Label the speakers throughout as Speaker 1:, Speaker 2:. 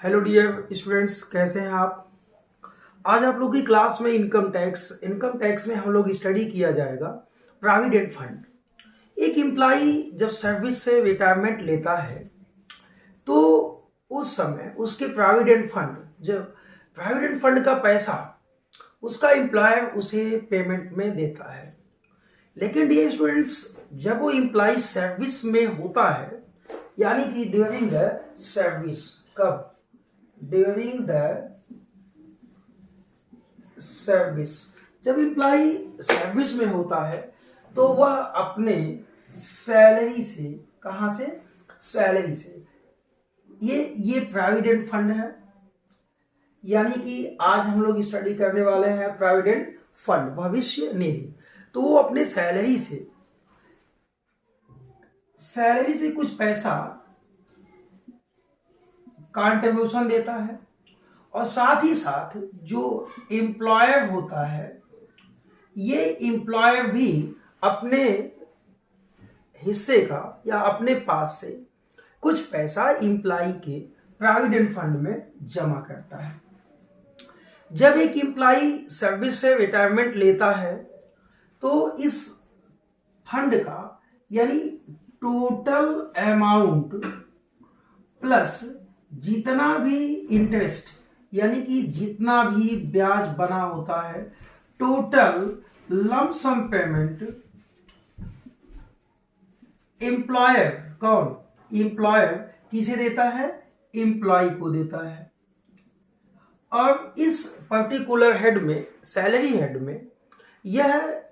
Speaker 1: Hello dear students, कैसे हैं आप। आज आप लोग की क्लास में इनकम टैक्स में हम लोग स्टडी किया जाएगा प्रोविडेंट फंड। एक एम्प्लॉई जब सर्विस से रिटायरमेंट लेता है तो उस समय उसके प्रोविडेंट फंड का पैसा उसका एम्प्लॉयर उसे पेमेंट में देता है। लेकिन डियर स्टूडेंट्स, जब वो एम्प्लॉय सर्विस में होता है, यानी कि ड्यूरिंग द सर्विस, कब? ड्यूरिंग द सर्विस, जब एम्प्लॉय सर्विस में होता है तो वह अपने सैलरी से, कहां से? सैलरी से। ये प्रोविडेंट फंड है, यानी कि आज हम लोग स्टडी करने वाले हैं प्रोविडेंट फंड, भविष्य निधि। तो वो अपने सैलरी से कुछ पैसा कंट्रीब्यूशन देता है, और साथ ही साथ जो एम्प्लॉयर होता है, ये एम्प्लॉयर भी अपने हिस्से का या अपने पास से कुछ पैसा एम्प्लॉय के प्रोविडेंट फंड में जमा करता है। जब एक एम्प्लॉय सर्विस से रिटायरमेंट लेता है तो इस फंड का, यानी टोटल अमाउंट प्लस जितना भी इंटरेस्ट, यानी कि जितना भी ब्याज बना होता है, टोटल लंप सम पेमेंट एम्प्लॉयर, कौन? एम्प्लॉयर किसे देता है? एम्प्लॉय को देता है। और इस पर्टिकुलर हेड में, सैलरी हेड में, यह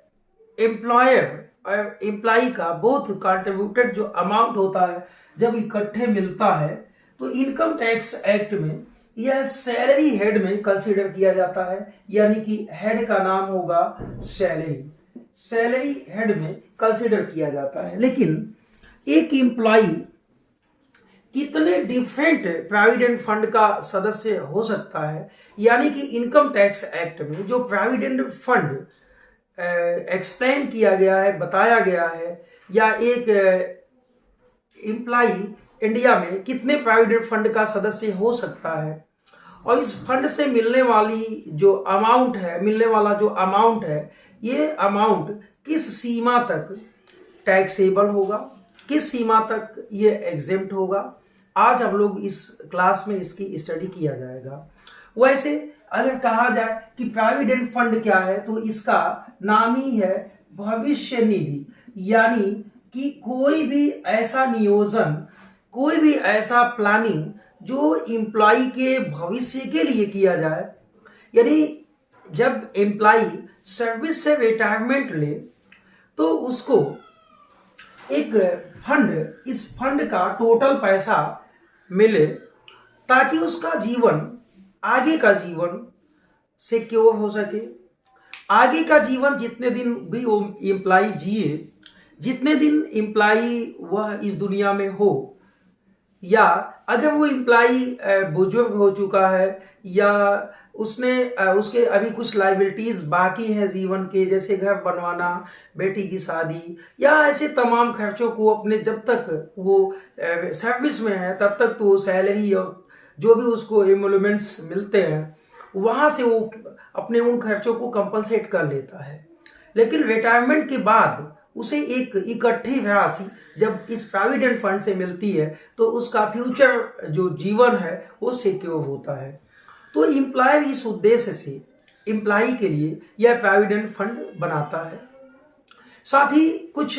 Speaker 1: एम्प्लॉयर और एम्प्लॉय का बोथ कंट्रीब्यूटेड जो अमाउंट होता है, जब इकट्ठे मिलता है तो इनकम टैक्स एक्ट में यह सैलरी हेड में कंसीडर किया जाता है, यानी कि हेड का नाम होगा सैलरी हेड में कंसीडर किया जाता है। लेकिन एक एम्प्लॉय कितने डिफरेंट प्रोविडेंट फंड का सदस्य हो सकता है, यानी कि इनकम टैक्स एक्ट में जो प्रोविडेंट फंड एक्सप्लेन किया गया है, बताया गया है, या एक एम्प्लॉय इंडिया में कितने प्रोविडेंट फंड का सदस्य हो सकता है, और इस फंड से मिलने वाला जो अमाउंट है, ये अमाउंट किस सीमा तक टैक्सेबल होगा, किस सीमा तक ये एग्जेम्प्ट होगा, आज हम लोग इस क्लास में इसकी स्टडी किया जाएगा। वैसे अगर कहा जाए कि प्रोविडेंट फंड क्या है, तो इसका नाम ही है भविष्य निधि, यानी कि कोई भी ऐसा नियोजन, कोई भी ऐसा प्लानिंग जो एम्प्लॉय के भविष्य के लिए किया जाए। यानी जब एम्प्लॉय सर्विस से रिटायरमेंट ले तो उसको एक फंड, इस फंड का टोटल पैसा मिले, ताकि उसका जीवन, आगे का जीवन सिक्योर हो सके। आगे का जीवन जितने दिन भी वो एम्प्लॉय जिए, जितने दिन एम्प्लॉय वह इस दुनिया में हो, या अगर वो एम्प्लॉय बुजुर्ग हो चुका है, या उसके अभी कुछ लाइबिलिटीज बाकी है जीवन के, जैसे घर बनवाना, बेटी की शादी, या ऐसे तमाम खर्चों को अपने, जब तक वो सर्विस में है तब तक तो सैलरी और जो भी उसको एमोलमेंट्स मिलते हैं, वहां से वो अपने उन खर्चों को कंपनसेट कर लेता है। लेकिन रिटायरमेंट के बाद उसे एक इकट्ठी राशि जब इस प्रोविडेंट फंड से मिलती है तो उसका फ्यूचर जो जीवन है वो सिक्योर होता है। तो एम्प्लॉयर इस उद्देश्य से एम्प्लॉय के लिए यह प्रोविडेंट फंड बनाता है। साथ ही कुछ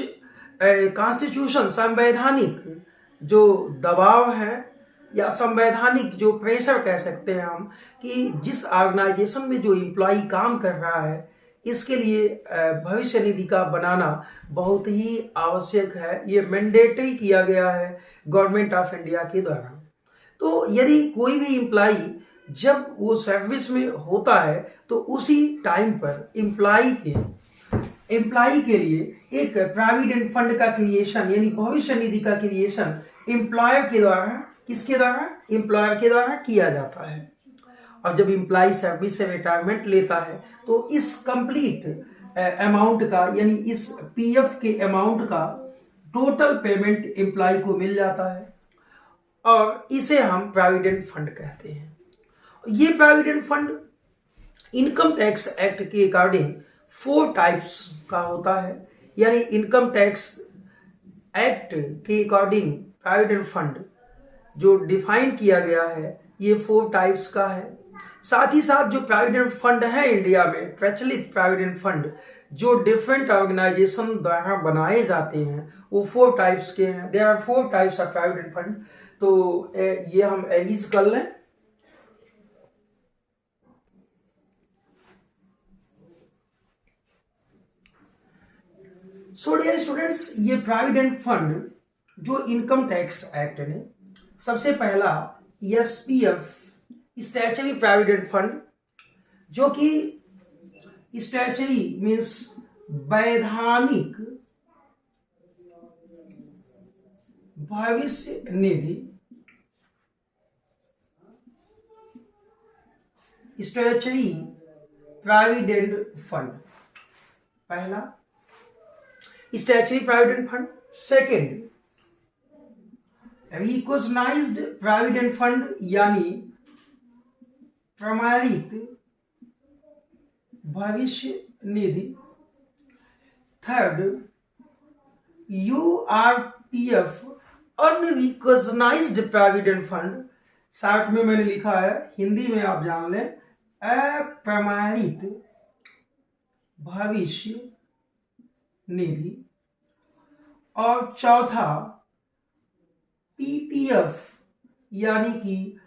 Speaker 1: कॉन्स्टिट्यूशन, संवैधानिक जो दबाव है या संवैधानिक जो प्रेशर कह सकते हैं हम, कि जिस ऑर्गेनाइजेशन में जो एम्प्लॉय काम कर रहा है, इसके लिए भविष्य निधि का बनाना बहुत ही आवश्यक है। ये मैंडेटरी किया गया है गवर्नमेंट ऑफ इंडिया के द्वारा। तो यदि कोई भी एम्प्लॉय जब वो सर्विस में होता है तो उसी टाइम पर एम्प्लॉय के लिए एक प्रोविडेंट फंड का क्रिएशन, यानी भविष्य निधि का क्रिएशन एम्प्लॉयर के द्वारा, किसके द्वारा? एम्प्लॉयर के द्वारा किया जाता है। और जब एम्प्लॉय सर्विस से रिटायरमेंट लेता है तो इस कंप्लीट अमाउंट का, यानी इस पीएफ के अमाउंट का टोटल पेमेंट एम्प्लॉय को मिल जाता है। और इसे हम प्रोविडेंट फंड कहते हैं। ये provident fund income tax act के अकॉर्डिंग 4 टाइप्स का होता है, यानी इनकम टैक्स एक्ट के अकॉर्डिंग प्रोविडेंट फंड जो डिफाइन किया गया है ये 4 टाइप्स का है। साथ ही साथ जो प्रोविडेंट फंड है इंडिया में, प्रचलित प्रोविडेंट फंड जो डिफरेंट ऑर्गेनाइजेशन द्वारा बनाए जाते हैं वो 4 टाइप्स के हैं। There are 4 types of provident fund. तो ये हम एविज कर लें। सो डियर स्टूडेंट्स, ये प्रोविडेंट फंड जो इनकम टैक्स एक्ट ने सबसे पहला एसपीएफ स्टैचुरी प्रोविडेंट फंड, जो कि स्टैचुरी मीन्स वैधानिक भविष्य निधि, स्टैचुरी प्रोविडेंट फंड पहला statutory provident fund. Second recognised provident fund यानी प्रमाणित भविष्य निधि। Third URPF unrecognised provident fund, short में मैंने लिखा है, हिंदी में आप जान लें अप्रमाणित भविष्य निधि। और चौथा पीपीएफ यानी कि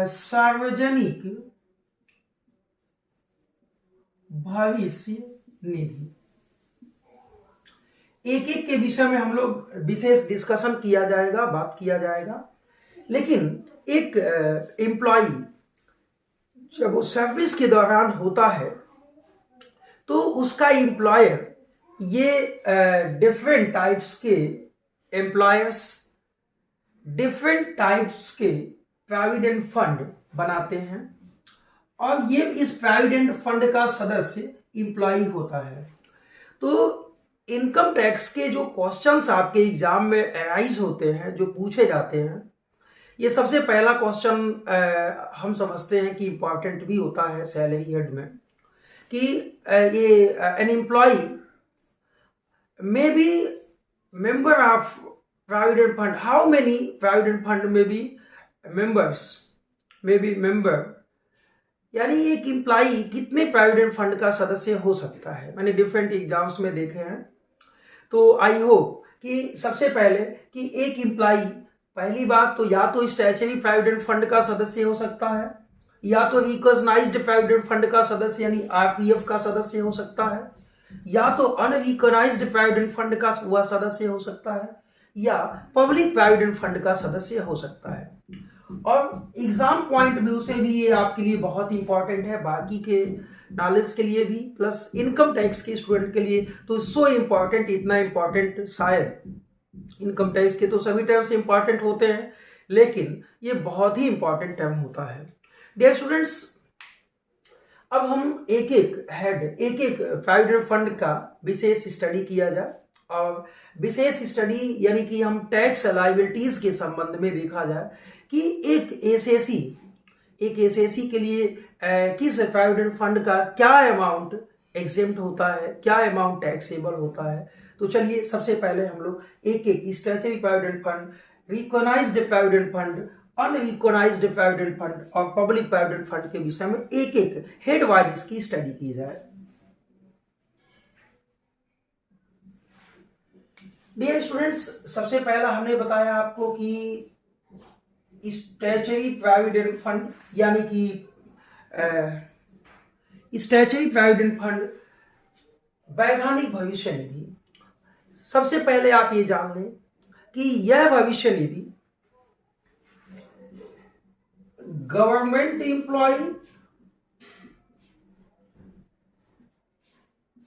Speaker 1: सार्वजनिक भविष्य निधि। एक एक के विषय में हम लोग विशेष डिस्कशन किया जाएगा, बात किया जाएगा। लेकिन एक एम्प्लॉय जब वो सर्विस के दौरान होता है तो उसका एम्प्लॉयर ये डिफरेंट टाइप्स के एम्प्लॉयर्स डिफरेंट टाइप्स के प्रोविडेंट फंड बनाते हैं और ये इस प्रोविडेंट फंड का सदस्य एम्प्लॉय होता है। तो इनकम टैक्स के जो क्वेश्चंस आपके एग्जाम में अराइज होते हैं, जो पूछे जाते हैं, ये सबसे पहला क्वेश्चन हम समझते हैं कि इंपॉर्टेंट भी होता है सैलरी हेड में, कि ये an employee may be member of provident fund, how many provident fund में be members, may be member, यानी एक एम्प्लॉय कितने प्रोविडेंट फंड का सदस्य हो सकता है। मैंने डिफरेंट एग्जाम्स में देखे हैं। तो आई होप कि सबसे पहले कि एक एम्प्लॉय, पहली बात तो या तो स्टैचुरी प्रोविडेंट फंड का सदस्य हो सकता है, या तो रिकॉग्नाइज्ड प्रोविडेंट फंड का सदस्य यानी आरपीएफ का सदस्य हो सकता है, या तो अनरिकॉग्नाइज्ड प्रोविडेंट फंड का वह सदस्य हो सकता है, या पब्लिक प्रोविडेंट फंड का सदस्य हो सकता है। और एग्जाम पॉइंट व्यू से भी ये आपके लिए बहुत इंपॉर्टेंट है, बाकी के नॉलेज के लिए भी, प्लस इनकम टैक्स के स्टूडेंट के लिए तो सो इंपॉर्टेंट, इतना इंपॉर्टेंट शायद इनकम टैक्स के तो सभी टर्म्स इंपॉर्टेंट होते हैं, लेकिन ये बहुत ही इंपॉर्टेंट टर्म होता है। डियर स्टूडेंट्स, अब हम एक एक हेड, एक एक प्रोविडेंट फंड का विशेष स्टडी किया जाए, और विशेष स्टडी यानी कि हम टैक्स लायबिलिटीज के संबंध में देखा जाए कि एक एसएससी के लिए किस प्रोविडेंट फंड का क्या अमाउंट एग्जेम्प्ट होता है, क्या अमाउंट टैक्सेबल होता है। तो चलिए सबसे पहले हम लोग एक एक statutory provident fund, recognised provident fund, unrecognised provident fund और पब्लिक प्रोविडेंट फंड के विषय में एक एक हेड वाइज इसकी स्टडी की जाए। डियर स्टूडेंट्स, सबसे पहला हमने बताया आपको कि स्टैचुरी प्रोविडेंट फंड यानी कि स्टैचुरी प्रोविडेंट फंड वैधानिक भविष्य निधि। सबसे पहले आप ये जान लें कि यह भविष्य निधि government employee,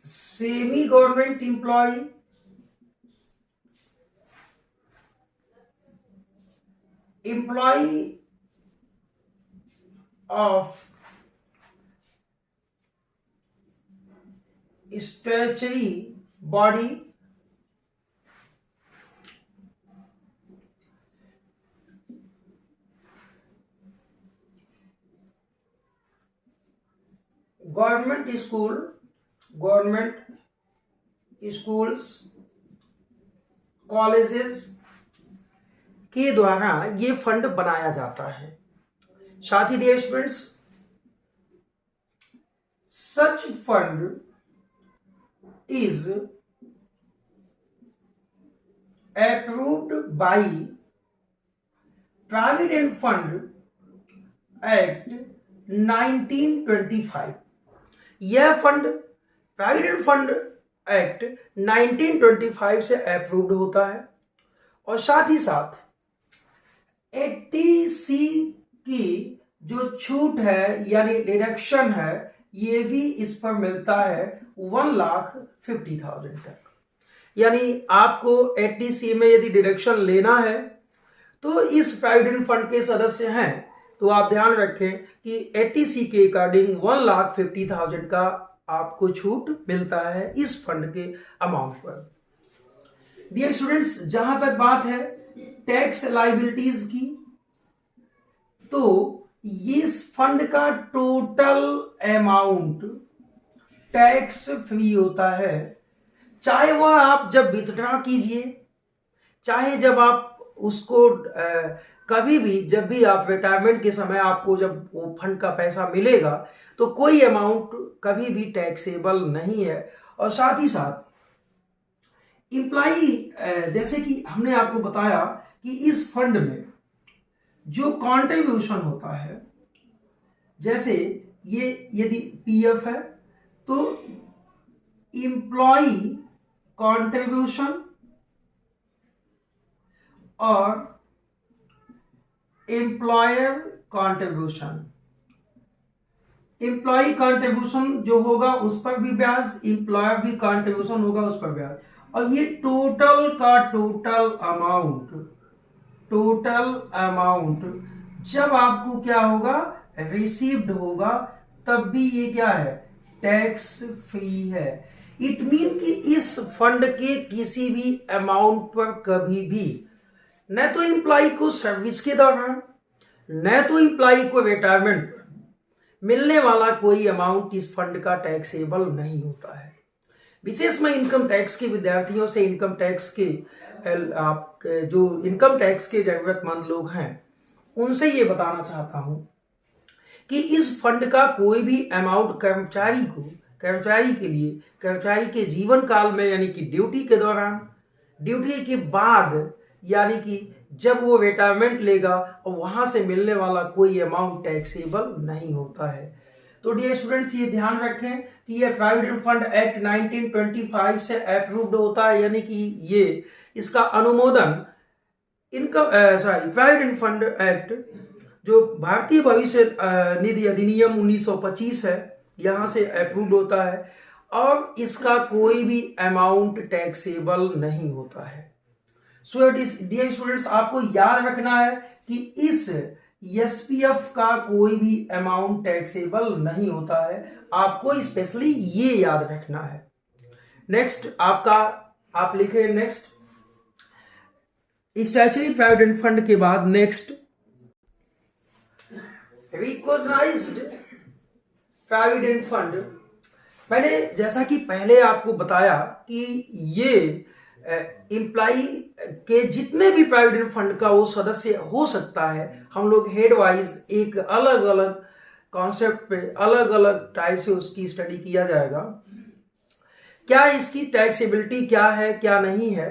Speaker 1: semi government employee, employee of statutory body government schools, colleges के द्वारा ये फंड बनाया जाता है। साथ ही dear students, such fund is approved by provident fund act 1925। यह फंड प्रोविडेंट फंड एक्ट 1925 से अप्रूव्ड होता है और साथ ही साथ 80C की जो छूट है यानी डिडक्शन है, ये भी इस पर मिलता है 1,50,000 तक। यानी आपको 80C में यदि डिडक्शन लेना है तो इस प्रोविडेंट फंड के सदस्य हैं तो आप ध्यान रखें कि 80C के अकॉर्डिंग 1,50,000 का आपको छूट मिलता है इस फंड के अमाउंट पर। डियर स्टूडेंट्स, जहां तक बात है टैक्स लायबिलिटीज की, तो इस फंड का टोटल अमाउंट टैक्स फ्री होता है, चाहे वह आप जब विथड्रॉ कीजिए, चाहे जब आप उसको कभी भी, जब भी आप रिटायरमेंट के समय आपको जब वो फंड का पैसा मिलेगा तो कोई अमाउंट कभी भी टैक्सेबल नहीं है। और साथ ही साथ इम्प्लाई, जैसे कि हमने आपको बताया कि इस फंड में जो कंट्रीब्यूशन होता है, जैसे ये यदि पीएफ है तो इम्प्लॉई कंट्रीब्यूशन और एम्प्लॉयर कंट्रीब्यूशन, एम्प्लॉय कंट्रीब्यूशन जो होगा उस पर भी ब्याज, एम्प्लॉयर भी कंट्रीब्यूशन होगा उस पर ब्याज, और ये टोटल का टोटल अमाउंट जब आपको क्या होगा, रिसीव्ड होगा, तब भी ये क्या है, टैक्स फ्री है। इट मीन कि इस फंड के किसी भी अमाउंट पर कभी भी न तो एम्प्लॉय को सर्विस के दौरान, न तो एम्प्लॉय को रिटायरमेंट पर मिलने वाला कोई अमाउंट इस फंड का टैक्सेबल नहीं होता है। विशेष में इनकम टैक्स के विद्यार्थियों से, इनकम टैक्स के जो इनकम टैक्स के जरूरतमंद लोग हैं उनसे ये बताना चाहता हूं कि इस फंड का कोई भी अमाउंट कर्मचारी के लिए, कर्मचारी के जीवन काल में यानी कि ड्यूटी के दौरान, ड्यूटी के बाद यानी कि जब वो रिटायरमेंट लेगा और वहां से मिलने वाला कोई अमाउंट टैक्सेबल नहीं होता है। तो डियर स्टूडेंट्स, ये ध्यान रखें कि ये प्रोविडेंट फंड एक्ट 1925 से अप्रूव्ड होता है, यानी कि ये इसका अनुमोदन प्रोविडेंट फंड एक्ट जो भारतीय भविष्य निधि अधिनियम 1925 है, यहां से अप्रूव्ड होता है और इसका कोई भी अमाउंट टैक्सेबल नहीं होता है। सो डियर स्टूडेंट्स, आपको याद रखना है कि इस एसपीएफ का कोई भी अमाउंट टैक्सेबल नहीं होता है, आपको स्पेशली ये याद रखना है। नेक्स्ट आप लिखे नेक्स्ट स्टैट्यूटरी प्रोविडेंट फंड के बाद नेक्स्ट रिकॉग्नाइज्ड प्रोविडेंट फंड। मैंने जैसा कि पहले आपको बताया कि ये एम्प्लॉई के जितने भी प्रोविडेंट फंड का वो सदस्य हो सकता है, हम लोग हेड वाइज एक अलग अलग कॉन्सेप्ट पे अलग अलग टाइप से उसकी स्टडी किया जाएगा। क्या इसकी टैक्सेबिलिटी क्या है, क्या नहीं है।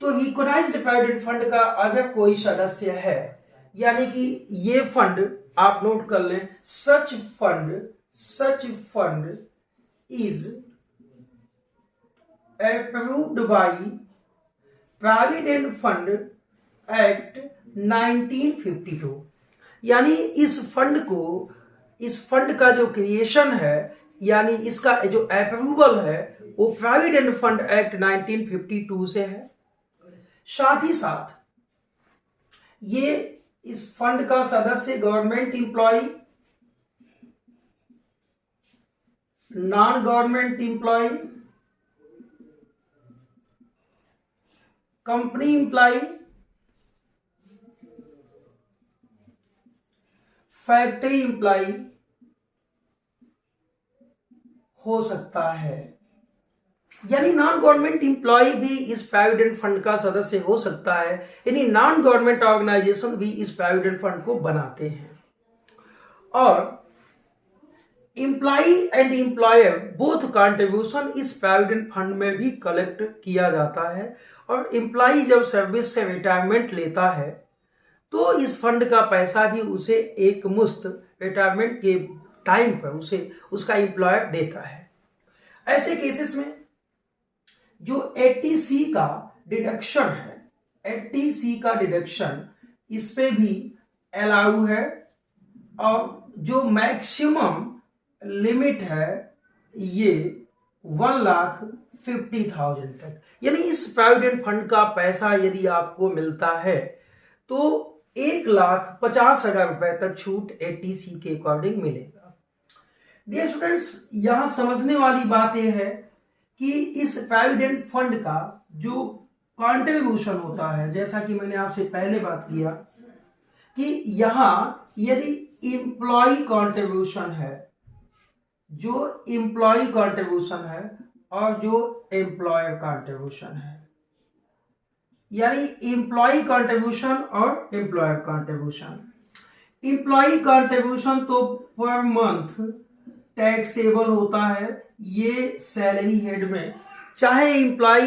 Speaker 1: तो रिकॉग्नाइज्ड प्रोविडेंट फंड का अगर कोई सदस्य है, यानी कि ये फंड आप नोट कर लें, such fund is approved by Provident Fund Act 1952। यानी इस फंड का जो क्रिएशन है, यानी इसका जो अप्रूवल है वो प्रोविडेंट फंड एक्ट 1952 से है। साथ ही साथ ये इस फंड का सदस्य government employ, non government employ, company employ, factory employ, हो सकता है, यानी नॉन गवर्नमेंट एम्प्लॉय भी इस प्रोविडेंट फंड का सदस्य हो सकता है, यानी नॉन गवर्नमेंट ऑर्गेनाइजेशन भी इस प्रोविडेंट फंड को बनाते हैं। और employ and employer both contribution इस प्रोविडेंट फंड में भी कलेक्ट किया जाता है। और एम्प्लॉय जब सर्विस से रिटायरमेंट लेता है तो इस फंड का पैसा भी उसे एक मुश्त रिटायरमेंट के टाइम पर उसे उसका एम्प्लॉयर देता है। ऐसे केसेस में जो 80C का डिडक्शन है, 80C का डिडक्शन इस पे भी अलाउ है। और जो मैक्सिमम लिमिट है ये 1,50,000 तक, यानी इस प्रोविडेंट फंड का पैसा यदि आपको मिलता है तो 1,50,000 रुपए तक छूट 80C के अकॉर्डिंग मिलेगा। डियर स्टूडेंट्स, यहां समझने वाली बात यह है कि इस प्रोविडेंट फंड का जो कॉन्ट्रीब्यूशन होता है, जैसा कि मैंने आपसे पहले बात किया कि यहां यदि एम्प्लॉय कॉन्ट्रीब्यूशन है, जो एम्प्लॉय कॉन्ट्रीब्यूशन है और जो एम्प्लॉयर कॉन्ट्रीब्यूशन है, यानी एम्प्लॉय कॉन्ट्रीब्यूशन और एम्प्लॉयर कॉन्ट्रीब्यूशन। एम्प्लॉय कॉन्ट्रीब्यूशन तो पर मंथ टैक्सेबल होता है, ये सैलरी हेड में, चाहे एम्प्लॉय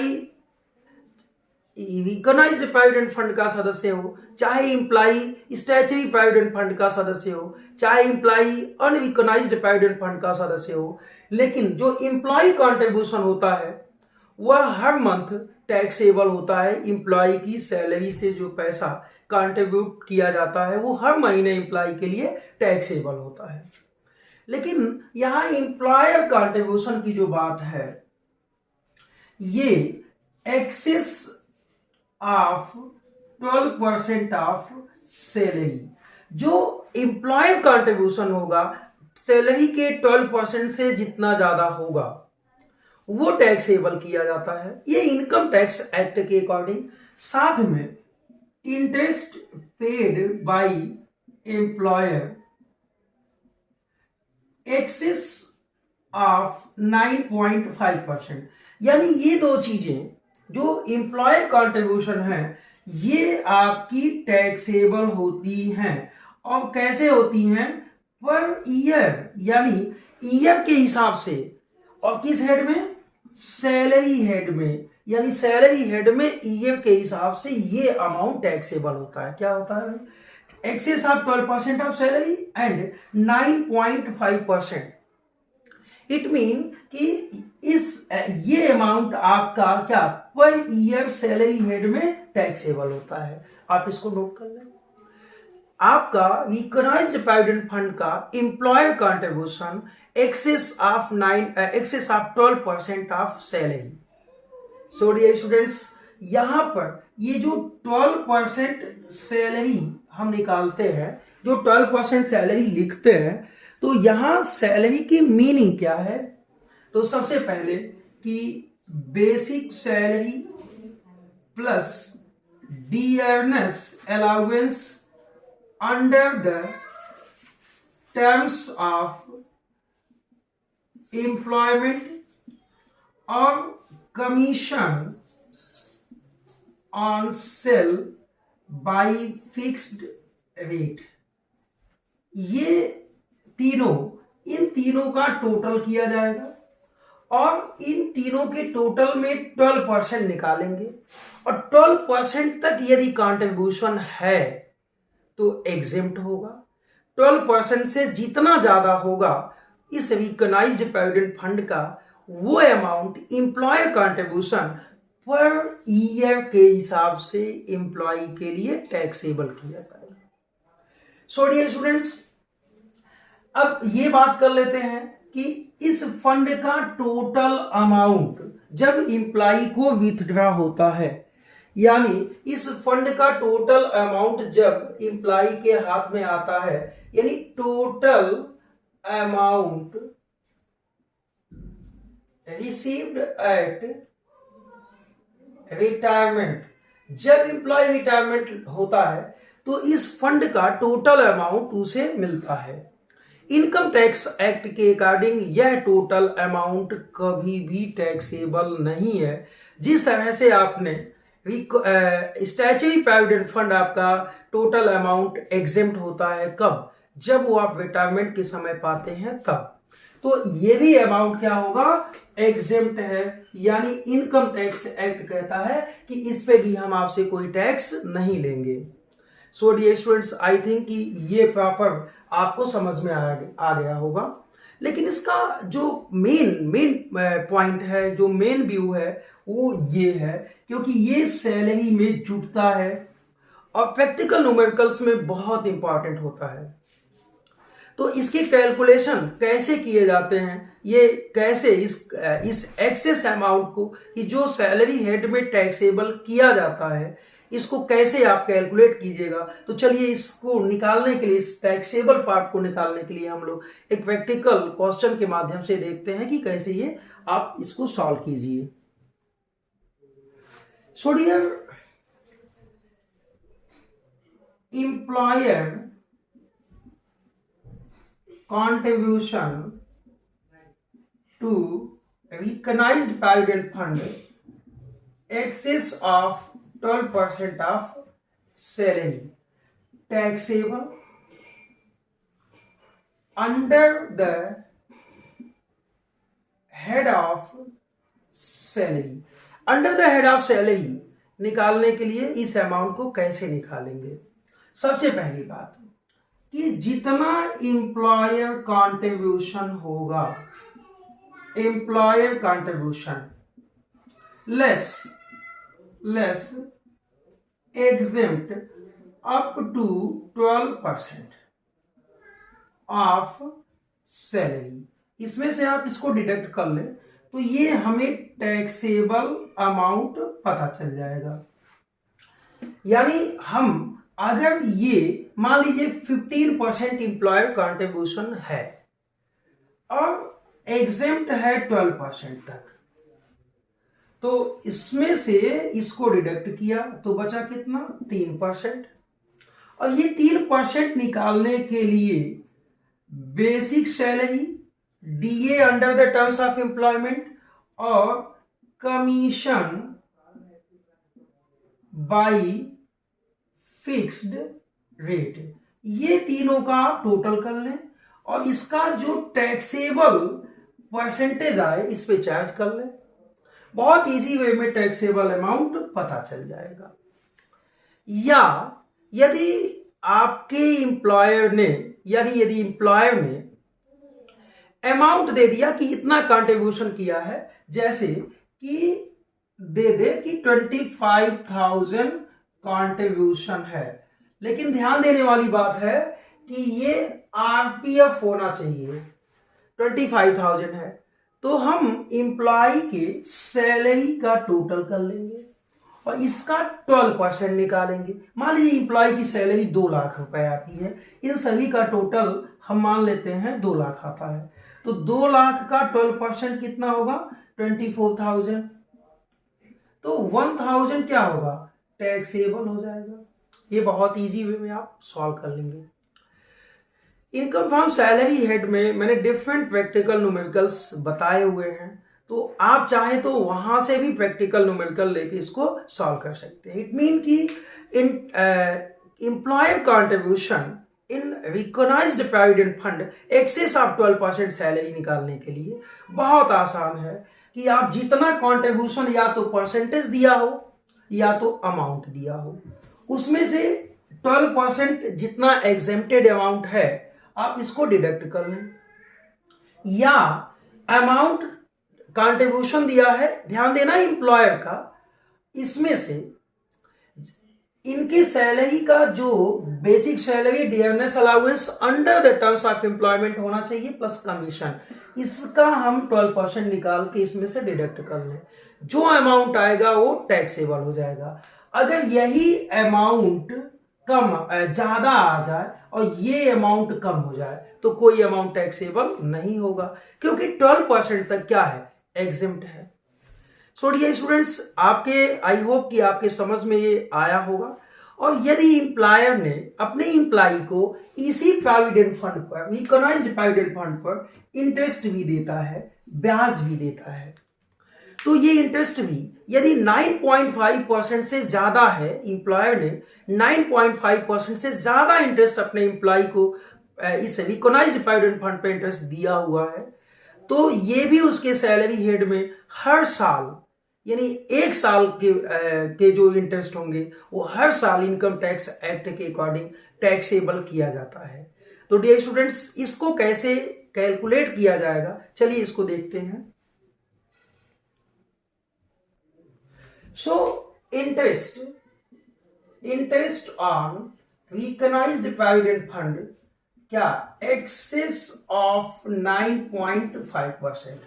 Speaker 1: रिकॉग्नाइज्ड प्रोविडेंट फंड का सदस्य हो, चाहे एम्प्लॉय स्टैट्यूटरी प्रोविडेंट फंड का सदस्य हो, चाहे एम्प्लॉय अनरिकॉग्नाइज्ड प्रोविडेंट फंड का सदस्य हो, लेकिन जो एम्प्लॉय कंट्रीब्यूशन होता है वह हर मंथ टैक्सेबल होता है। एम्प्लॉय की सैलरी से जो पैसा कंट्रीब्यूट किया जाता है वो हर महीने एम्प्लॉय के लिए टैक्सेबल होता है। लेकिन यहां एम्प्लॉयर कंट्रीब्यूशन की जो बात है, ये एक्सेस ऑफ 12% ऑफ सैलरी, जो एम्प्लॉयर कंट्रीब्यूशन होगा सैलरी के 12% से जितना ज्यादा होगा वो टैक्सेबल किया जाता है, ये इनकम टैक्स एक्ट के अकॉर्डिंग। साथ में interest paid by employer excess of 9.5%, यानी ये दो चीजें जो एम्प्लॉयर कंट्रीब्यूशन है ये आपकी टैक्सेबल होती हैं। और कैसे होती हैं? पर ईयर, यानी ईयर के हिसाब से। और किस हेड में? सैलरी हेड में, यानी सैलरी हेड में ईयर के हिसाब से ये अमाउंट टैक्सेबल होता है। क्या होता है? Excess of 12% of salary and 9.5%। It mean कि ये अमाउंट आपका क्या पर ईयर सैलरी हेड में टैक्सेबल होता है। आप इसको नोट कर लें। आपका रिकॉग्नाइज्ड प्रोविडेंट फंड का employer contribution excess of 12% of salary. So dear students, यहां पर ये जो 12% सैलरी हम निकालते हैं, जो 12% सैलरी लिखते हैं, तो यहां सैलरी की मीनिंग क्या है? तो सबसे पहले कि basic salary plus dearness allowance under the terms of employment और commission on sale by fixed rate. ये तीनों, इन तीनों का टोटल किया जाएगा और इन तीनों के टोटल में 12% निकालेंगे। और 12% तक यदि कंट्रीब्यूशन है तो एग्जेम्प्ट होगा। 12% से जितना ज्यादा होगा इस रिकॉग्नाइज्ड प्रोविडेंट फंड का, वो amount employer contribution per year के हिसाब से एम्प्लॉय के लिए टैक्सेबल किया जाएगा। सो डियर स्टूडेंट्स, अब ये बात कर लेते हैं कि इस फंड का टोटल अमाउंट जब एम्प्लॉय को विथड्रॉ होता है, यानी इस फंड का टोटल अमाउंट जब एम्प्लॉय के हाथ में आता है, यानी total amount received at retirement, जब एम्प्लॉय रिटायरमेंट होता है तो इस फंड का टोटल अमाउंट उसे मिलता है। इनकम टैक्स एक्ट के अकॉर्डिंग यह टोटल अमाउंट कभी भी टैक्सेबल नहीं है। जिस तरह से आपने स्टैच्यूटरी प्रोविडेंट फंड आपका टोटल अमाउंट एग्जेम्प्ट होता है कब, जब वो आप रिटायरमेंट के समय पाते हैं तब, तो ये भी अमाउंट क्या होगा, एग्जेम्प्ट है। यानी इनकम टैक्स एक्ट कहता है कि इस पे भी हम आपसे कोई टैक्स नहीं लेंगे। So dear students, I think कि ये प्रॉपर आपको समझ में आ गया होगा। लेकिन इसका जो मेन पॉइंट है, जो मेन व्यू है, वो ये है, क्योंकि ये सैलरी में जुटता है और प्रैक्टिकल न्यूमेरिकल्स में बहुत इंपॉर्टेंट होता है। तो इसके कैलकुलेशन कैसे किए जाते हैं, ये कैसे इस एक्सेस अमाउंट को, कि जो सैलरी हेड में टैक्सेबल किया जाता है, इसको कैसे आप कैलकुलेट कीजिएगा। तो चलिए इसको निकालने के लिए, इस टैक्सेबल पार्ट को निकालने के लिए हम लोग एक प्रैक्टिकल क्वेश्चन के माध्यम से देखते हैं कि कैसे ये आप इसको सॉल्व कीजिए। So dear, employer contribution to recognized provident fund excess of 12% of salary taxable under the head of salary। Under the head of salary निकालने के लिए इस अमाउंट को कैसे निकालेंगे। सबसे पहली बात कि जितना एम्प्लॉयर कंट्रीब्यूशन होगा, employer contribution less exempt up to 12% of salary, इसमें से आप इसको डिडक्ट कर लें तो ये हमें टैक्सेबल अमाउंट पता चल जाएगा। यानी हम अगर ये मान लीजिए 15% एम्प्लॉयर कंट्रीब्यूशन है और एग्जेम्प्ट है 12% तक, तो इसमें से इसको डिडक्ट किया तो बचा कितना, 3%। और ये 3% निकालने के लिए basic salary, DA under the terms of employment और कमीशन बाई फिक्स्ड रेट, ये तीनों का आप टोटल कर लें और इसका जो टैक्सेबल परसेंटेज आए इस पे चार्ज कर लें। बहुत इजी वे में टैक्सेबल अमाउंट पता चल जाएगा। या यदि आपके एम्प्लॉयर ने, यदि एम्प्लॉयर ने अमाउंट दे दिया कि इतना कंट्रीब्यूशन किया है, जैसे कि दे दे कि 25,000 कंट्रीब्यूशन है, लेकिन ध्यान देने वाली बात है कि ये आरपीएफ होना चाहिए। 25,000 है तो हम एम्प्लॉय के सैलरी का टोटल कर लेंगे और इसका 12% निकालेंगे। मान लीजिए एम्प्लॉय की सैलरी 2 लाख रुपए आती है, इन सभी का टोटल हम मान लेते हैं 2 लाख आता है, तो 2 लाख का 12% कितना होगा, 24,000। तो 1,000 क्या होगा, टैक्सेबल हो जाएगा। ये बहुत इजी वे में आप सॉल्व कर लेंगे। इनकम फ्रॉम सैलरी हेड में मैंने डिफरेंट प्रैक्टिकल न्यूमेरिकल्स बताए हुए हैं, तो आप चाहे तो वहां से भी प्रैक्टिकल न्यूमेरिकल लेके इसको सॉल्व कर सकते हैं। इट मीन कि in employer contribution in recognised provident fund excess of 12% salary निकालने के लिए बहुत आसान है कि आप जितना कंट्रीब्यूशन या तो परसेंटेज दिया हो या तो अमाउंट दिया हो, उसमें से 12% जितना एग्जेम्प्टेड अमाउंट है आप इसको डिडक्ट कर लें, या अमाउंट कंट्रीब्यूशन दिया है, ध्यान देना एम्प्लॉयर का, इसमें से इनकी सैलरी का जो basic salary dearness allowance under the terms of employment होना चाहिए प्लस कमीशन, इसका हम 12% निकाल के इसमें से डिडक्ट कर लें। जो अमाउंट आएगा वो टैक्सेबल हो जाएगा। अगर यही अमाउंट कम ज्यादा आ जाए और ये अमाउंट कम हो जाए तो कोई अमाउंट टैक्सेबल नहीं होगा, क्योंकि 12% तक क्या है, एग्जेम्प्ट है। सो डियर स्टूडेंट्स, आपके आई होप कि आपके समझ में ये आया होगा और यदि एम्प्लॉयर ने अपने एम्प्लॉय को इसी प्रोविडेंट फंड पर, रिकॉग्नाइज्ड प्रोविडेंट फंड पर इंटरेस्ट भी देता है, ब्याज भी देता है, तो ये इंटरेस्ट भी यदि 9.5% से ज्यादा है, एम्प्लॉयर ने 9.5% से ज्यादा इंटरेस्ट अपने एम्प्लॉय को इस रिकॉग्नाइज्ड प्रोविडेंट फंड पे इंटरेस्ट दिया हुआ है, तो ये भी उसके सैलरी हेड में हर साल, यानी एक साल के जो इंटरेस्ट होंगे वो हर साल इनकम टैक्स एक्ट के अकॉर्डिंग टैक्सेबल किया जाता है। तो डियर स्टूडेंट्स, इसको कैसे कैलकुलेट किया जाएगा, चलिए इसको देखते हैं। So interest on recognized provident fund क्या, एक्सेस ऑफ 9.5%।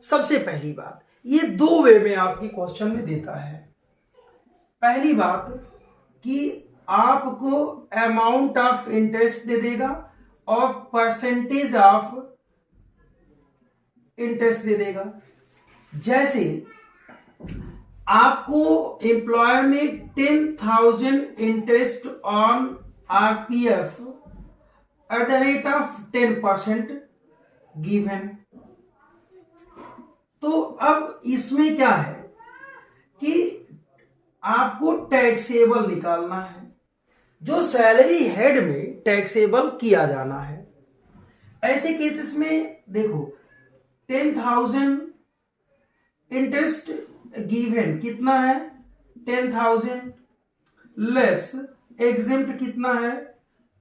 Speaker 1: सबसे पहली बात, ये दो वे में आपकी क्वेश्चन में देता है। पहली बात कि आपको अमाउंट ऑफ इंटरेस्ट दे देगा और परसेंटेज ऑफ इंटरेस्ट दे देगा। जैसे आपको एम्प्लॉयर ने 10,000 interest on RPF at the rate of 10% given. तो अब इसमें क्या है कि आपको टैक्सेबल निकालना है, जो सैलरी हेड में टैक्सेबल किया जाना है। ऐसे केसेस में देखो 10,000 इंटरेस्ट गिवन कितना है, 10,000 लेस एग्जेम्प्ट कितना है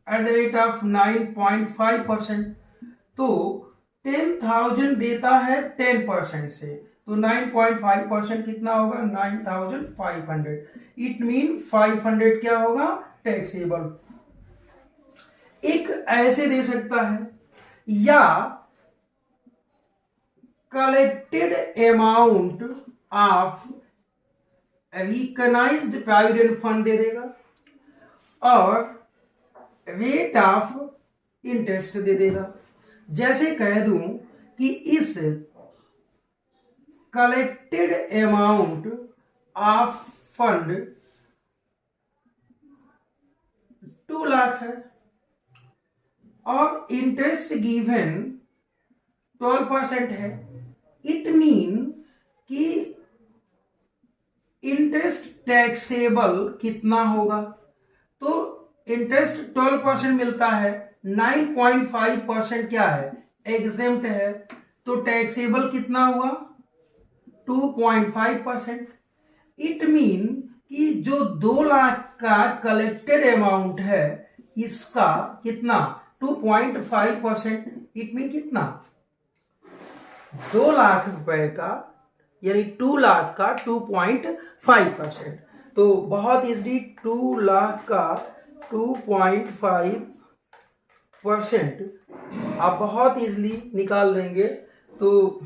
Speaker 1: एट द रेट ऑफ 9.5%। तो 10,000 देता है 10% से, तो 9.5% कितना होगा, 9,500। इट मीन 500 क्या होगा, टैक्सेबल। एक ऐसे दे सकता है, या collected amount of recognised provident fund दे देगा और रेट ऑफ इंटरेस्ट दे देगा। जैसे कह दूं कि इस collected amount of fund 2 lakh है और इंटरेस्ट गिवन 12% है। इट मीन कि इंटरेस्ट टैक्सेबल कितना होगा, तो इंटरेस्ट 12% मिलता है, 9.5% क्या है, एग्जेम्प्ट है, तो टैक्सेबल कितना हुआ, 2.5%। इट मीन कि जो 2 लाख का कलेक्टेड अमाउंट है इसका कितना, 2.5%। इट मीन कितना, 2 लाख रुपए का, यानी 2 लाख का 2.5%। तो बहुत इजली 2 लाख का 2.5% आप बहुत इजली निकाल देंगे। तो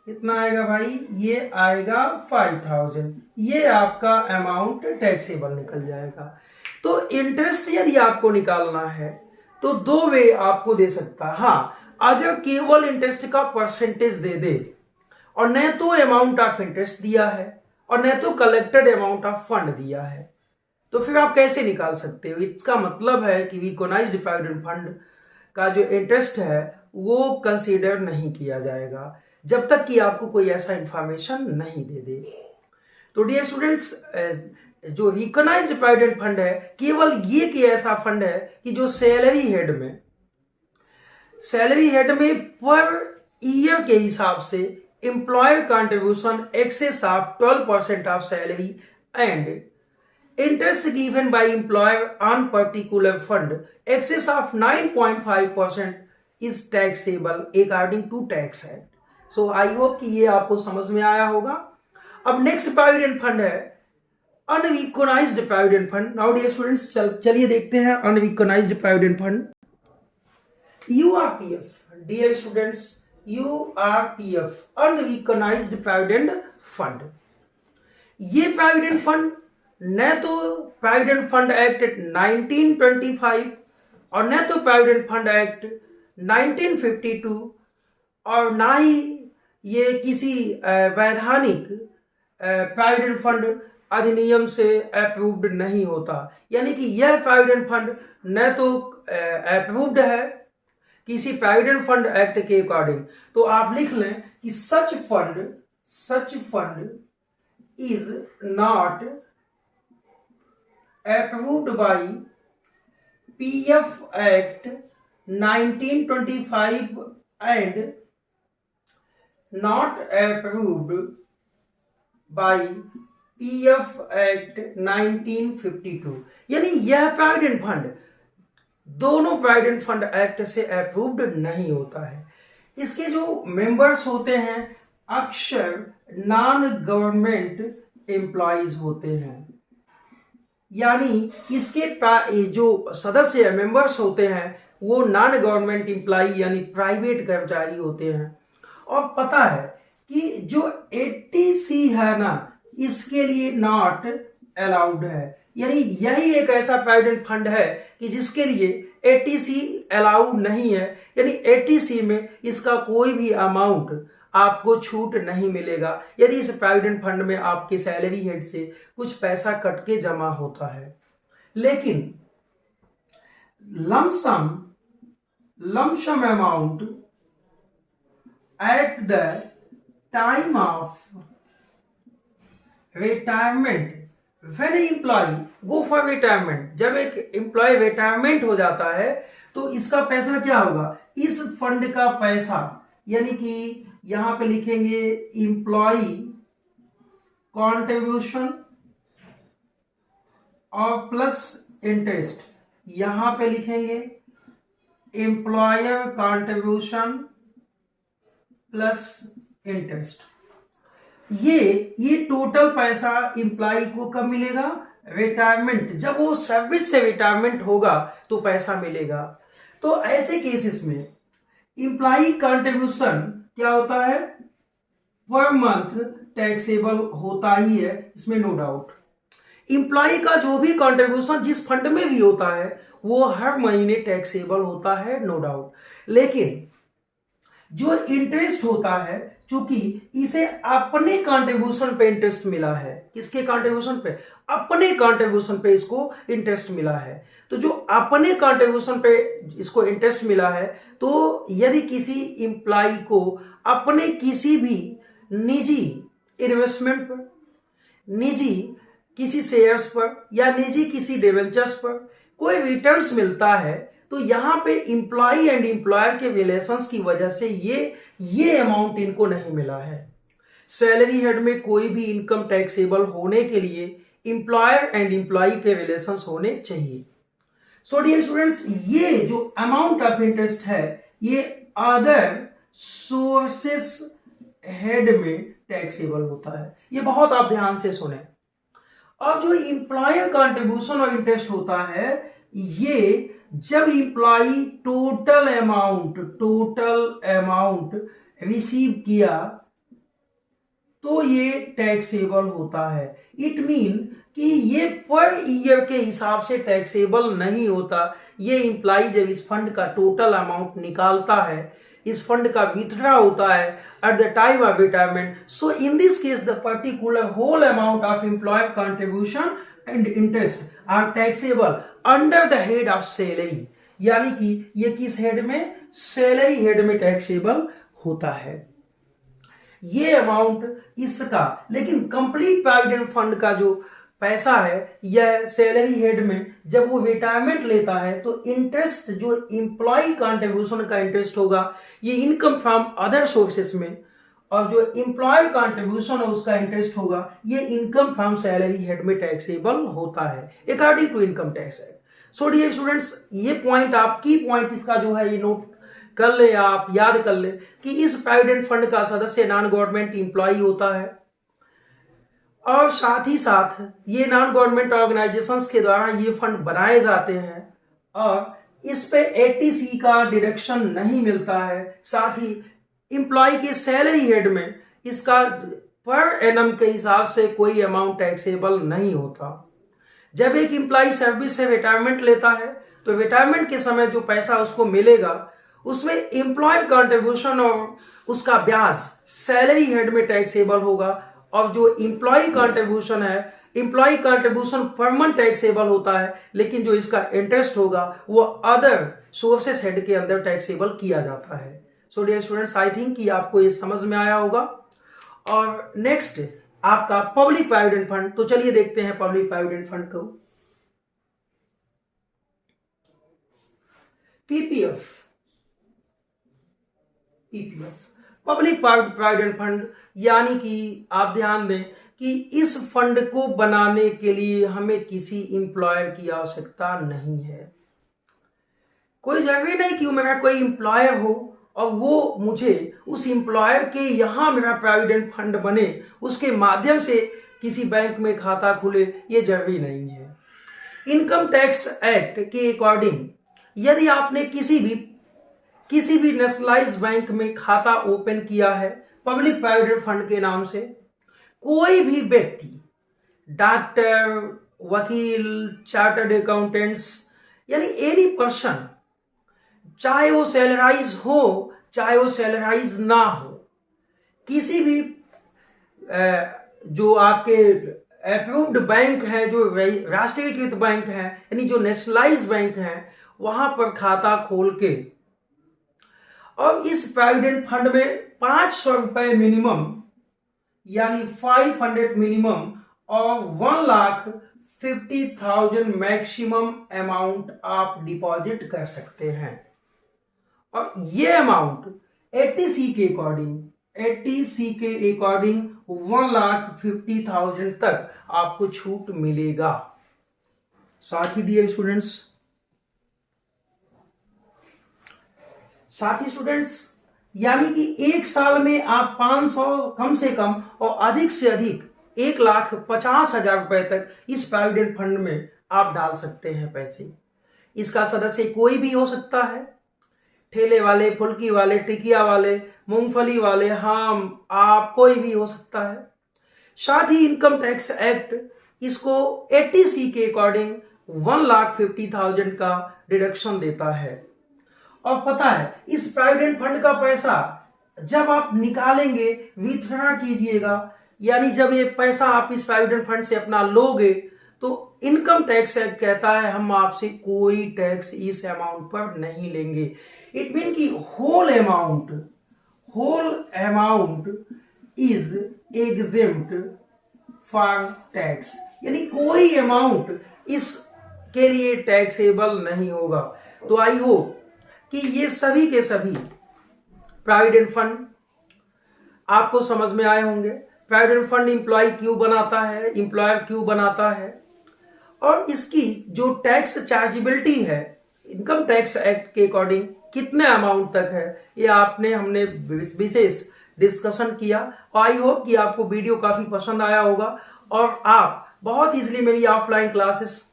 Speaker 1: कितना आएगा भाई, ये आएगा 5,000। ये आपका अमाउंट टैक्सेबल निकल जाएगा। तो इंटरेस्ट यदि आपको निकालना है तो 2 वे आपको दे सकता है। हाँ, अगर केवल इंटरेस्ट का परसेंटेज दे दे और न तो अमाउंट ऑफ इंटरेस्ट दिया है और न तो कलेक्टेड अमाउंट ऑफ फंड दिया है, तो फिर आप कैसे निकाल सकते हो। इसका मतलब है कि रिकॉग्नाइज्ड प्रोविडेंट फंड का जो इंटरेस्ट है वो कंसीडर नहीं किया जाएगा जब तक कि आपको कोई ऐसा इंफॉर्मेशन नहीं दे दे। तो डियर स्टूडेंट्स, जो रिकॉग्नाइज्ड प्रोविडेंट फंड है केवल ये कि ऐसा फंड है कि जो सैलरी हेड में पर ईयर के हिसाब से employer contribution excess of 12% of salary and interest given by employer on particular fund excess of 9.5% is taxable according to tax act. So I hope कि ये आपको समझ में आया होगा। अब नेक्स्ट प्रोविडेंट फंड है unrecognized provident fund. Now dear students, चलिए देखते हैं unrecognized provident fund, URPF. Dear students, URPF unrecognised provident fund. ये प्रोविडेंट फंड न तो प्रोविडेंट फंड एक्ट 1925 और न तो प्रोविडेंट फंड एक्ट 1952 और ना ही ये किसी वैधानिक प्रोविडेंट फंड अधिनियम से अप्रूव्ड नहीं होता, यानी कि यह प्रोविडेंट फंड न तो अप्रूव्ड है किसी प्रोविडेंट फंड एक्ट के अकॉर्डिंग। तो आप लिख लें कि such fund is not approved by PF act 1925 and not approved by PF act 1952। यानी यह प्रोविडेंट फंड दोनों प्रोविडेंट फंड एक्ट से अप्रूव्ड नहीं होता है। इसके जो मेंबर्स होते हैं अक्सर नॉन गवर्नमेंट एम्प्लॉयज होते हैं, यानी इसके जो सदस्य मेंबर्स होते हैं वो नॉन गवर्नमेंट एम्प्लॉय यानी प्राइवेट कर्मचारी होते हैं। और पता है कि जो 80C है ना, इसके लिए नॉट अलाउड है, यानी यही एक ऐसा प्रोविडेंट फंड है कि जिसके लिए 80C अलाउड नहीं है, यानी 80C में इसका कोई भी अमाउंट आपको छूट नहीं मिलेगा यदि इस प्रोविडेंट फंड में आपके सैलरी हेड से कुछ पैसा कट के जमा होता है। लेकिन lump sum amount at the time of retirement when employ go for retirement, जब एक एम्प्लॉय रिटायरमेंट हो जाता है तो इसका पैसा क्या होगा, इस फंड का पैसा, यानी कि यहां पे लिखेंगे एम्प्लॉय कॉन्ट्रीब्यूशन और प्लस इंटरेस्ट, यहां पे लिखेंगे एम्प्लॉयर कॉन्ट्रीब्यूशन प्लस इंटरेस्ट। ये टोटल पैसा एम्प्लॉय को कब मिलेगा, रिटायरमेंट, जब वो सर्विस से रिटायरमेंट होगा तो पैसा मिलेगा। तो ऐसे केसेस में एम्प्लॉय कंट्रीब्यूशन क्या होता है, पर मंथ टैक्सेबल होता ही है, इसमें नो डाउट। एम्प्लॉय का जो भी कंट्रीब्यूशन जिस फंड में भी होता है वो हर महीने टैक्सेबल होता है, नो डाउट। लेकिन जो इंटरेस्ट होता है, चूंकि इसे अपने कंट्रीब्यूशन पे इंटरेस्ट मिला है, किसके कंट्रीब्यूशन पे, अपने कंट्रीब्यूशन पे इसको इंटरेस्ट मिला है, तो जो अपने कंट्रीब्यूशन पे इसको इंटरेस्ट मिला है, तो यदि किसी एम्प्लॉय को अपने किसी भी निजी इन्वेस्टमेंट पर, निजी किसी शेयर्स पर या निजी किसी डिवेंचर्स पर कोई रिटर्न्स मिलता है, तो यहां पे एम्प्लॉय एंड एम्प्लॉयर के रिलेशंस की वजह से ये अमाउंट इनको नहीं मिला है। सैलरी हेड में कोई भी इनकम टैक्सेबल होने के लिए एम्प्लॉयर एंड एम्प्लॉय के रिलेशंस होने चाहिए। सो डियर स्टूडेंट्स, ये जो अमाउंट ऑफ इंटरेस्ट है ये अदर सोर्सेस हेड में टैक्सेबल होता है, ये बहुत आप ध्यान से सुने। और जो एम्प्लॉयर कंट्रीब्यूशन और इंटरेस्ट होता है, ये जब एम्प्लॉय टोटल अमाउंट रिसीव किया तो ये टैक्सेबल होता है। इट मीन कि ये पर ईयर के हिसाब से टैक्सेबल नहीं होता। ये एम्प्लॉय जब इस फंड का टोटल अमाउंट निकालता है, इस फंड का विथड्रॉ होता है at the time of retirement, so in this case the particular whole amount of employer contribution and interest are taxable under the head of salary, यानी कि ये किस हेड में, सैलरी हेड में टैक्सेबल होता है ये अमाउंट इसका। लेकिन कंप्लीट प्रोविडेंट फंड का जो पैसा है यह सैलरी हेड में जब वो रिटायरमेंट लेता है तो इंटरेस्ट जो एम्प्लॉय कंट्रीब्यूशन का इंटरेस्ट होगा ये इनकम फ्रॉम अदर सोर्सेस में, और जो एम्प्लॉयर कंट्रीब्यूशन है उसका इंटरेस्ट होगा ये इनकम फ्रॉम सैलरी हेड में टैक्सेबल होता है according to income tax act. So dear students, ये पॉइंट आप की पॉइंट इसका जो है ये नोट कर ले, आप याद कर ले कि इस प्रोविडेंट फंड का सदस्य नॉन गवर्नमेंट एम्प्लॉय होता है और साथ ही साथ ये नॉन गवर्नमेंट ऑर्गेनाइजेशंस के द्वारा ये फंड बनाए जाते हैं और इस पे 80C का डिडक्शन नहीं मिलता है। साथ ही एम्प्लॉय के सैलरी हेड में इसका पर एनम के हिसाब से कोई अमाउंट टैक्सेबल नहीं होता। जब एक एम्प्लॉय सर्विस से रिटायरमेंट लेता है तो रिटायरमेंट के समय जो पैसा उसको मिलेगा उसमें एम्प्लॉय कंट्रीब्यूशन और उसका ब्याज सैलरी हेड में टैक्सेबल होगा, और जो एम्प्लॉय कंट्रीब्यूशन है employ contribution per month taxable होता है, लेकिन जो इसका इंटरेस्ट होगा वो अदर सोर्सेस हेड के अंदर टैक्सेबल किया जाता है। So dear students, I think कि आपको ये समझ में आया होगा। और नेक्स्ट आपका पब्लिक प्रोविडेंट फंड। तो चलिए देखते हैं पब्लिक प्रोविडेंट फंड को। पीपीएफ पब्लिक प्रोविडेंट फंड, यानी कि आप ध्यान दें कि इस फंड को बनाने के लिए हमें किसी एम्प्लॉयर की आवश्यकता नहीं है। कोई जरूरी नहीं कि मेरा कोई एम्प्लॉयर हो और वो मुझे उस एम्प्लॉयर के यहाँ मेरा प्रोविडेंट फंड बने, उसके माध्यम से किसी बैंक में खाता खुले, ये जरूरी नहीं है। इनकम टैक्स एक्ट के अकॉर्डिंग यदि आपने किसी भी नेशनलाइज बैंक में खाता ओपन किया है पब्लिक प्रोविडेंट फंड के नाम से, कोई भी व्यक्ति, डॉक्टर, वकील, चार्टर्ड अकाउंटेंट्स, यानी एनी पर्सन, चाहे वो सैलराइज हो चाहे वो सैलराइज ना हो, किसी भी जो आपके अप्रूव्ड बैंक है, जो राष्ट्रीयकृत बैंक है, यानी जो नेशनलाइज बैंक है, वहां पर खाता खोल के और इस प्रोविडेंट फंड में 500 रुपए मिनिमम, यानी 500 मिनिमम और 1,50,000 मैक्सिमम अमाउंट आप डिपॉजिट कर सकते हैं। और ये अमाउंट 80C के अकॉर्डिंग 1,50,000 तक आपको छूट मिलेगा। साथ ही डियर स्टूडेंट्स, यानी कि एक साल में आप 500 कम से कम और अधिक से अधिक 1,50,000 रुपए तक इस प्रोविडेंट फंड में आप डाल सकते हैं पैसे। इसका सदस्य कोई भी हो सकता है, ठेले वाले, फुल्की वाले, टिकिया वाले, मूंगफली वाले, हम, आप, कोई भी हो सकता है। साथ ही इनकम टैक्स एक्ट इसको 80C के अकॉर्डिंग 1,50,000 का डिडक्शन देता है। और पता है, इस प्रोविडेंट फंड का पैसा जब आप निकालेंगे, विथड्रॉ कीजिएगा, यानी जब ये पैसा आप इस प्रोविडेंट फंड से अपना लोगे, तो इनकम टैक्स एक्ट कहता है हम आपसे कोई टैक्स इस अमाउंट पर नहीं लेंगे। इट मीन कि whole amount is exempt for tax, यानी कोई अमाउंट इसके लिए टैक्सेबल नहीं होगा। तो आई होप कि ये सभी के सभी प्रोविडेंट फंड आपको समझ में आए होंगे। प्रोविडेंट फंड एम्प्लॉय क्यों बनाता है, एम्प्लॉयर क्यों बनाता है, और इसकी जो टैक्स चार्जेबिलिटी है इनकम टैक्स एक्ट के अकॉर्डिंग कितने अमाउंट तक है, ये हमने विशेष डिस्कशन किया। और आई होप कि आपको वीडियो काफी पसंद आया होगा और आप बहुत इजीली मेरी offline classes,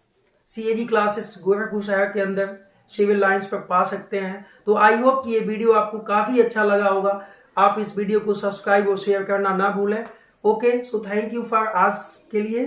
Speaker 1: CAG classes Gorakhpur शहर के अंदर सिविल लाइंस पर पा सकते हैं। तो आई होप कि ये वीडियो आपको काफी अच्छा लगा होगा। आप इस वीडियो को सब्सक्राइब और शेयर करना ना भूलें। Okay, so thank you for आज के लिए।